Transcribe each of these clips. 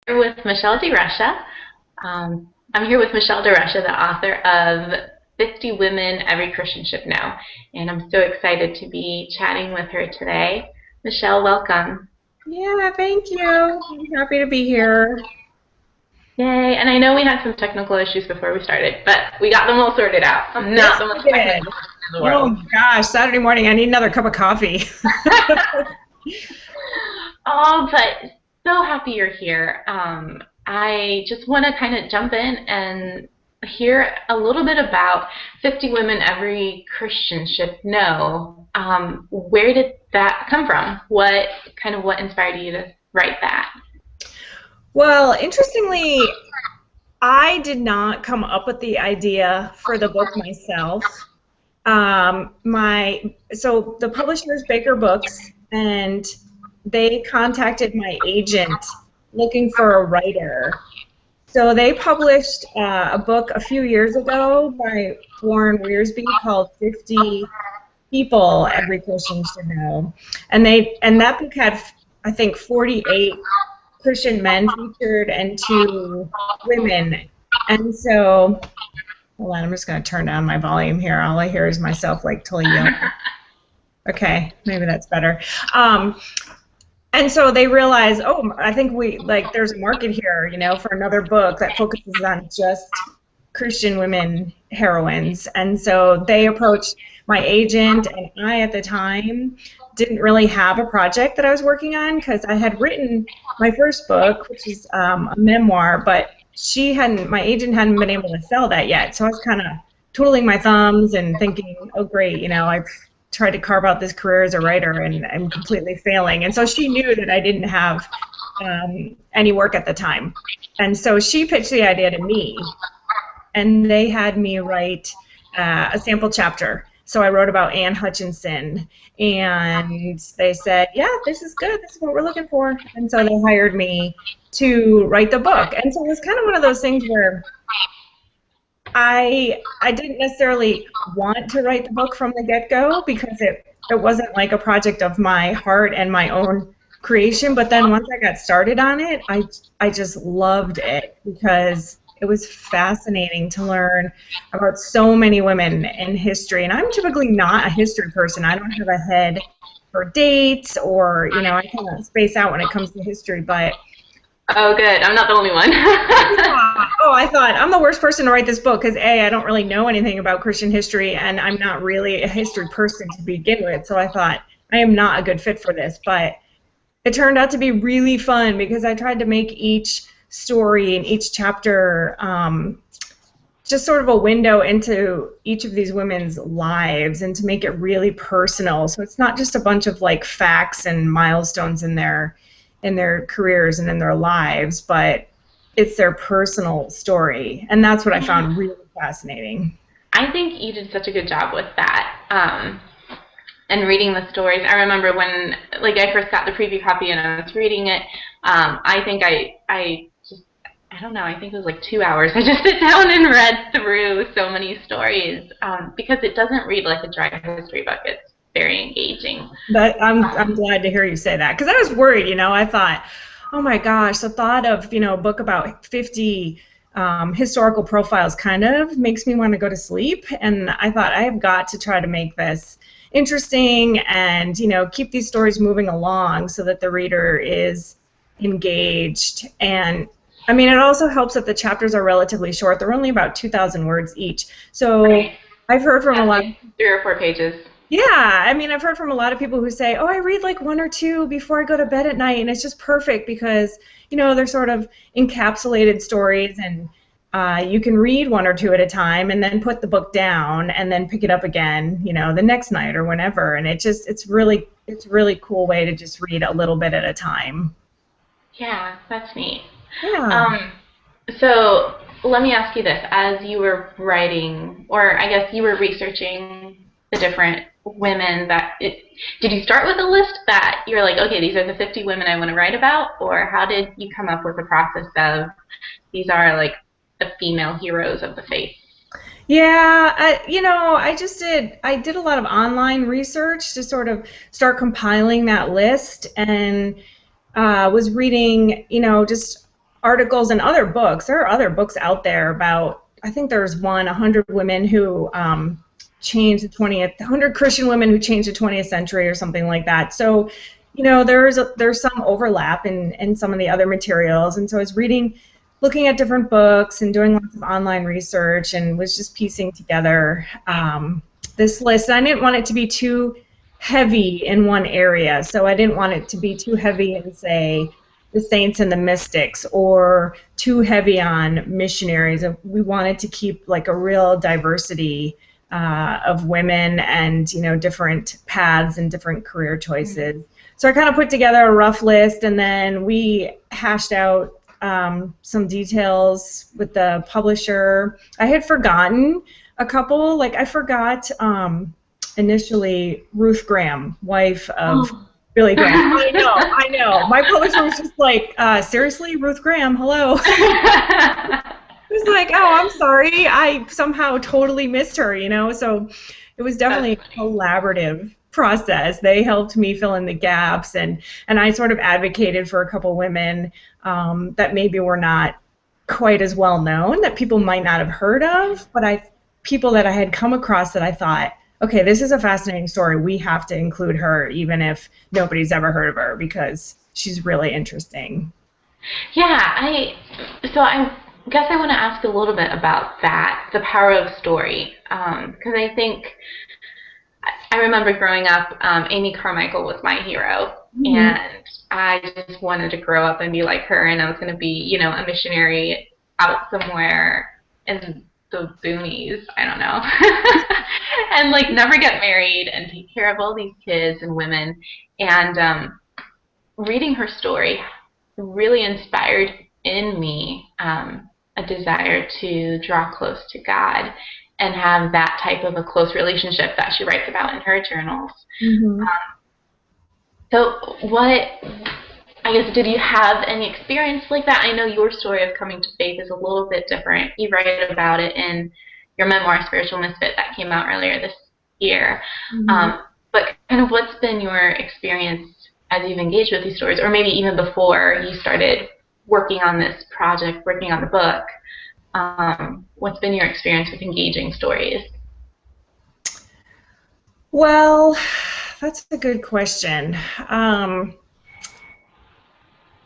With Michelle DeRusha. I'm here with Michelle DeRusha, the author of 50 Women Every Christian Should Know. And I'm so excited to be chatting with her today. Michelle, welcome. Yeah, thank you. I'm happy to be here. Yay. And I know we had some technical issues before we started, but we got them all sorted out. I'm not Yes, the we most technical did. person in the Oh world. my gosh, Saturday morning, I need another cup of coffee. Oh, but so happy you're here. I just want to kind of jump in and hear a little bit about 50 Women Every Christian Should Know. Where did that come from? What inspired you to write that? Well, interestingly, I did not come up with the idea for the book myself. So the publisher is Baker Books, and they contacted my agent looking for a writer. So they published a book a few years ago by Warren Wiersbe called 50 People Every Christian Should Know. And that book had, I think, 48 Christian men featured and 2 women. And so, hold on, I'm just going to turn down my volume here. All I hear is myself like totally yelling. Okay, maybe that's better. Um, and so they realized, oh, I think there's a market here, for another book that focuses on just Christian women heroines. And so they approached my agent, and I, at the time, didn't really have a project that I was working on because I had written my first book, which is a memoir, but my agent hadn't been able to sell that yet. So I was kind of twiddling my thumbs and thinking, oh, great, I've tried to carve out this career as a writer, and I'm completely failing. And so she knew that I didn't have any work at the time. And so she pitched the idea to me, and they had me write a sample chapter. So I wrote about Anne Hutchinson, and they said, yeah, this is good, this is what we're looking for. And so they hired me to write the book. And so it was kind of one of those things where I didn't necessarily want to write the book from the get-go because it wasn't like a project of my heart and my own creation. But then once I got started on it, I just loved it because it was fascinating to learn about so many women in history. And I'm typically not a history person. I don't have a head for dates, or, I kind of space out when it comes to history. But Oh, good. I'm not the only one. yeah. Oh, I thought I'm the worst person to write this book because A, I don't really know anything about Christian history, and I'm not really a history person to begin with. So I thought I am not a good fit for this. But it turned out to be really fun because I tried to make each story and each chapter just sort of a window into each of these women's lives, and to make it really personal. So it's not just a bunch of like facts and milestones in their careers and in their lives, but it's their personal story. And that's what I found really fascinating. I think you did such a good job with that. And reading the stories. I remember when, I first got the preview copy and I was reading it. I think I don't know, I think it was like 2 hours. I just sit down and read through so many stories because it doesn't read like a dry history book. It's very engaging. But I'm glad to hear you say that, because I was worried. I thought, oh my gosh, the thought of a book about 50 historical profiles kind of makes me want to go to sleep. And I thought, I have got to try to make this interesting and keep these stories moving along so that the reader is engaged. And I mean, it also helps that the chapters are relatively short. They're only about 2,000 words each. So Right. I've heard from a That's lot. like 3 or 4 pages. Yeah, I mean, I've heard from a lot of people who say, oh, I read like one or two before I go to bed at night, and it's just perfect because, they're sort of encapsulated stories, and you can read one or two at a time and then put the book down and then pick it up again, the next night or whenever. And it's a really cool way to just read a little bit at a time. Yeah, that's neat. Yeah. Um, so let me ask you this. As you were writing, or I guess you were researching the different women did you start with a list that you're like, okay, these are the 50 women I want to write about? Or how did you come up with the process of these are like the female heroes of the faith? Yeah, I did a lot of online research to sort of start compiling that list, and was reading, just articles and other books. There are other books out there about, I think there's one, 100 women who changed the 100 Christian women who changed the 20th century or something like that. So, you know, there's some overlap in some of the other materials. And so I was looking at different books and doing lots of online research and was just piecing together this list. And I didn't want it to be too heavy in one area. So I didn't want it to be too heavy in, say, the saints and the mystics, or too heavy on missionaries. We wanted to keep like a real diversity of women and, you know, different paths and different career choices. So I kind of put together a rough list, and then we hashed out some details with the publisher. I had forgotten a couple. Like I forgot initially Ruth Graham, wife of Billy Graham. I know. My publisher was just like, seriously, Ruth Graham, hello. It was like, oh, I'm sorry. I somehow totally missed her, you know? So it was definitely a collaborative process. They helped me fill in the gaps, and I sort of advocated for a couple women that maybe were not quite as well known, that people might not have heard of, but people that I had come across that I thought, okay, this is a fascinating story. We have to include her, even if nobody's ever heard of her, because she's really interesting. Yeah, I guess I want to ask a little bit about that, the power of story, because I think I remember growing up, Amy Carmichael was my hero, and I just wanted to grow up and be like her, and I was going to be, you know, a missionary out somewhere in the boonies, I don't know, and like never get married and take care of all these kids and women. And reading her story really inspired in me a desire to draw close to God and have that type of a close relationship that she writes about in her journals. So I guess, did you have any experience like that? I know your story of coming to faith is a little bit different. You write about it in your memoir, Spiritual Misfit, that came out earlier this year. But kind of what's been your experience as you've engaged with these stories, or maybe even before you started working on this project, working on the book? What's been your experience with engaging stories? Well, that's a good question.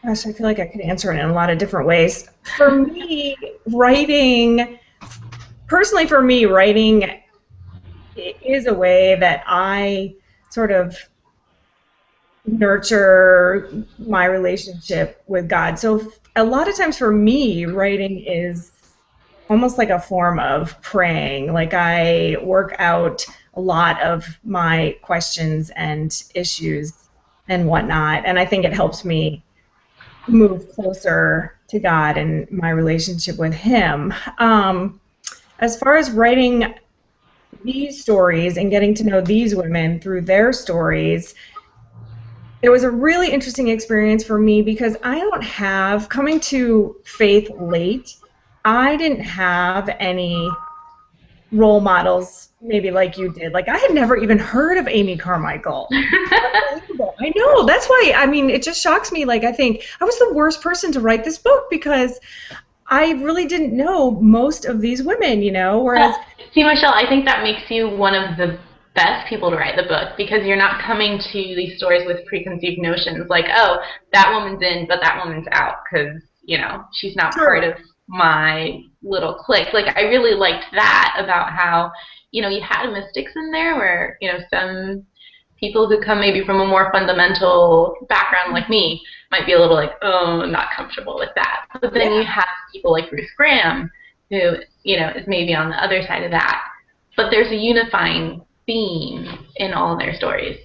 Gosh, I feel like I could answer it in a lot of different ways. For me, personally for me, writing is a way that I sort of nurture my relationship with God. So a lot of times for me, writing is almost like a form of praying. Like I work out a lot of my questions and issues and whatnot, and I think it helps me move closer to God and my relationship with Him. As far as writing these stories and getting to know these women through their stories, it was a really interesting experience for me because coming to faith late, I didn't have any role models maybe like you did. Like I had never even heard of Amy Carmichael. I know, that's why, I mean, it just shocks me. Like I think I was the worst person to write this book because I really didn't know most of these women, you know, whereas... See, Michelle, I think that makes you one of the best people to write the book because you're not coming to these stories with preconceived notions like, oh, that woman's in, but that woman's out because, you know, she's not part of my little clique. Like, I really liked that about how, you know, you had mystics in there where, you know, some people who come maybe from a more fundamental background like me might be a little like, oh, not comfortable with that. But then you have people like Ruth Graham who, you know, is maybe on the other side of that. But there's a unifying theme in all their stories.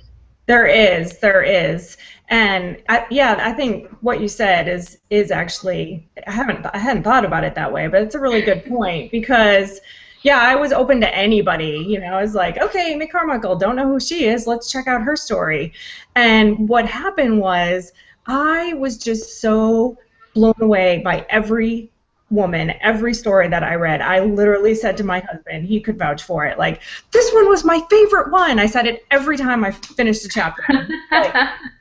There is. And I think what you said is actually, I hadn't thought about it that way, but it's a really good point because I was open to anybody, you know. I was like, okay, Amy Carmichael, don't know who she is, let's check out her story. And what happened was I was just so blown away by every woman, every story that I read. I literally said to my husband, he could vouch for it, like, this one was my favorite one. I said it every time I finished a chapter. Like,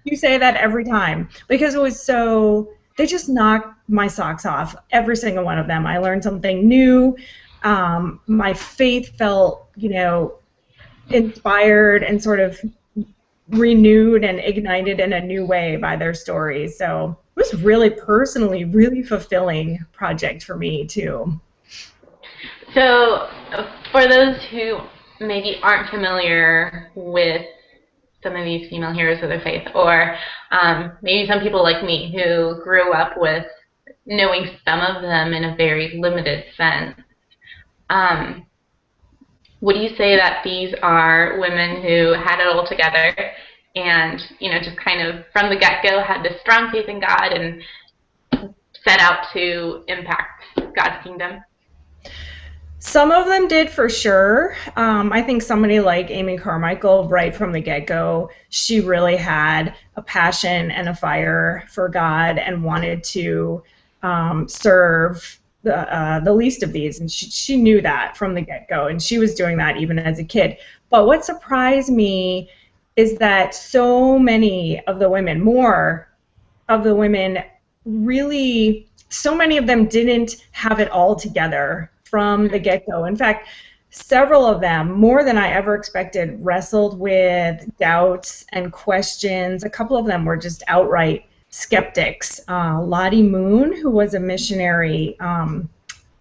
you say that every time because it was so they just knocked my socks off, every single one of them. I learned something new. My faith felt, inspired and sort of renewed and ignited in a new way by their stories. So it was really personally, really fulfilling project for me too. So for those who maybe aren't familiar with some of these female heroes of the faith, or maybe some people like me who grew up with knowing some of them in a very limited sense, would you say that these are women who had it all together and, just kind of from the get-go had this strong faith in God and set out to impact God's kingdom? Some of them did for sure. I think somebody like Amy Carmichael, right from the get-go, she really had a passion and a fire for God and wanted to serve the least of these, and she knew that from the get-go, and she was doing that even as a kid. But what surprised me is that so many of the women, more of the women, really, so many of them didn't have it all together from the get-go. In fact, several of them, more than I ever expected, wrestled with doubts and questions. A couple of them were just outright skeptics. Lottie Moon, who was a missionary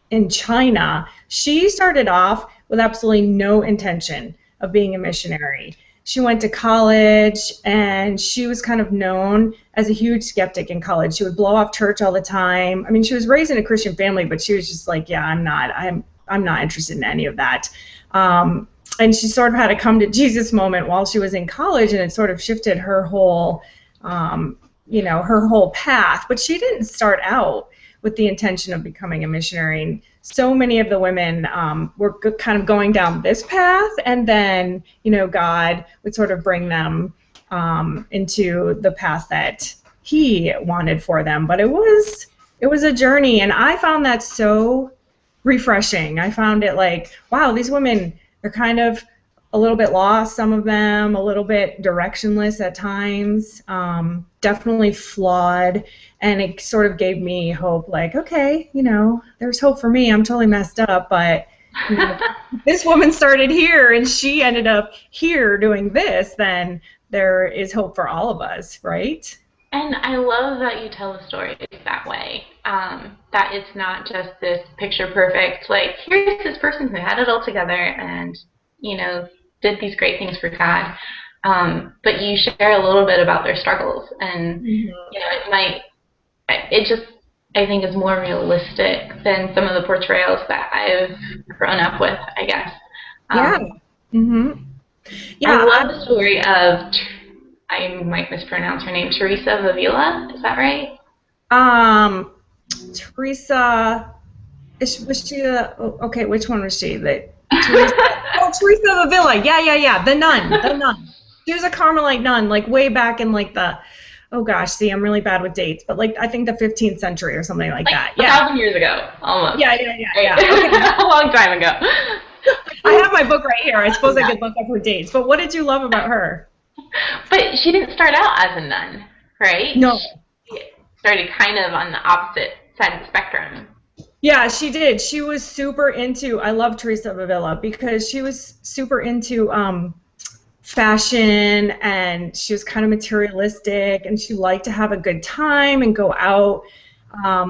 in China, she started off with absolutely no intention of being a missionary. She went to college, and she was kind of known as a huge skeptic in college. She would blow off church all the time. I mean, she was raised in a Christian family, but she was just like, yeah, I'm not interested in any of that. And she sort of had a come to Jesus moment while she was in college, and it sort of shifted her whole, her whole path. But she didn't start out with the intention of becoming a missionary. And so many of the women were kind of going down this path, and then, God would sort of bring them into the path that He wanted for them. But it was a journey, and I found that so refreshing. I found it like, wow, these women, they're kind of a little bit lost, some of them, a little bit directionless at times, definitely flawed, and it sort of gave me hope, like, okay, there's hope for me. I'm totally messed up, but this woman started here, and she ended up here doing this, then there is hope for all of us, right? And I love that you tell the story that way, that it's not just this picture perfect, like, here's this person who had it all together and, did these great things for God. But you share a little bit about their struggles, and it just, I think, is more realistic than some of the portrayals that I've grown up with, I guess. I love the story of, I might mispronounce her name, Teresa of Avila. Is that right? Teresa, was she okay, which one was she? Teresa of Avila. Yeah. The nun. She was a Carmelite nun, like way back in like the, oh gosh, see, I'm really bad with dates, but like I think the 15th century or something like that. Yeah. 1,000 years ago, almost. Yeah. Okay. A long time ago. I have my book right here. I suppose I could look up her dates. But what did you love about her? But she didn't start out as a nun, right? No. She started kind of on the opposite side of the spectrum. Yeah, she did. She was super into, I love Teresa of Avila because she was super into fashion, and she was kind of materialistic, and she liked to have a good time and go out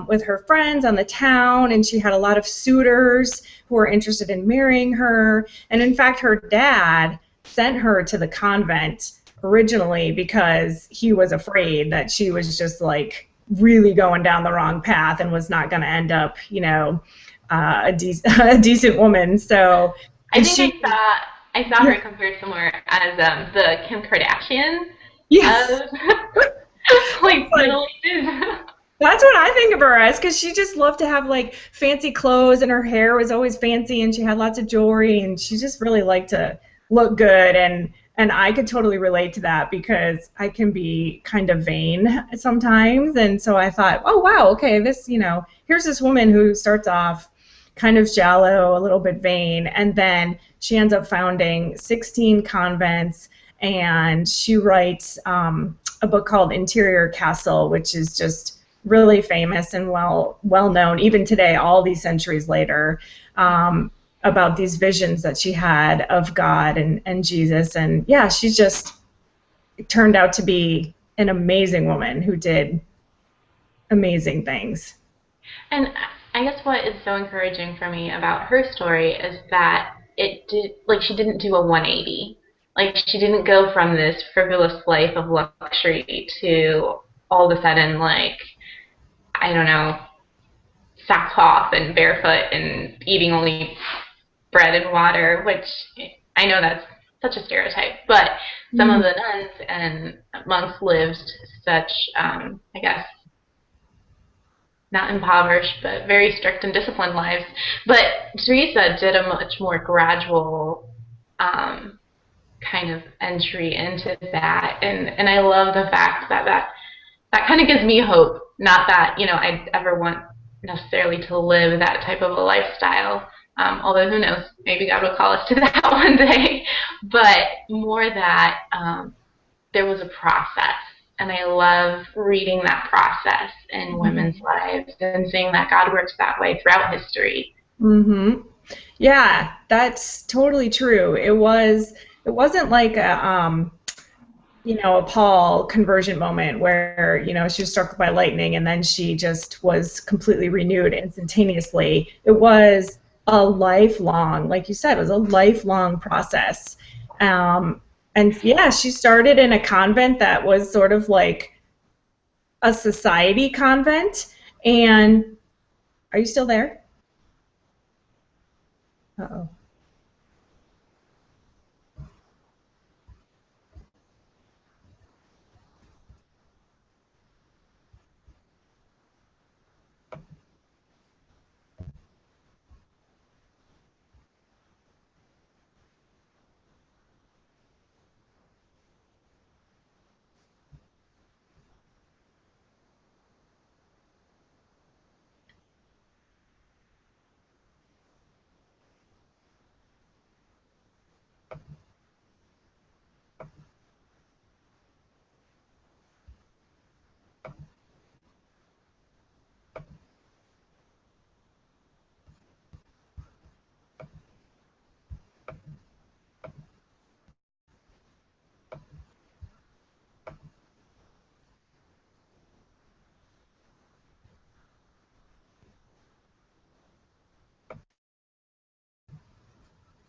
with her friends on the town, and she had a lot of suitors who were interested in marrying her. And in fact, her dad sent her to the convent originally because he was afraid that she was just like really going down the wrong path and was not going to end up, a decent woman. So I think I saw her compared somewhere as the Kim Kardashian. Yes. Like Middle Ages. That's what I think of her as, because she just loved to have like fancy clothes, and her hair was always fancy, and she had lots of jewelry, and she just really liked to look good. And I could totally relate to that because I can be kind of vain sometimes. And so I thought, oh, wow, okay, this, here's this woman who starts off kind of shallow, a little bit vain, and then she ends up founding 16 convents, and she writes a book called Interior Castle, which is just really famous and well known even today, all these centuries later, about these visions that she had of God and Jesus. And yeah, she's just turned out to be an amazing woman who did amazing things. And I guess what is so encouraging for me about her story is that it did, like, she didn't do a 180. Like, she didn't go from this frivolous life of luxury to all of a sudden, like, I don't know, sackcloth and barefoot and eating only bread and water, which I know that's such a stereotype, but some of Mm-hmm. the nuns and monks lived such, I guess, not impoverished, but very strict and disciplined lives. But Teresa did a much more gradual um, kind of entry into that, and I love the fact that that kind of gives me hope. Not that I'd ever want necessarily to live that type of a lifestyle. Although who knows, maybe God will call us to that one day. But more that there was a process. And I love reading that process in women's lives and seeing that God works that way throughout history. Mm-hmm. Yeah, that's totally true. It wasn't like a Paul conversion moment where, she was struck by lightning and then she just was completely renewed instantaneously. It was a lifelong, like you said, it was a lifelong process. Um, and yeah, she started in a convent that was sort of like a society convent. And are you still there? Uh-oh.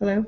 Hello?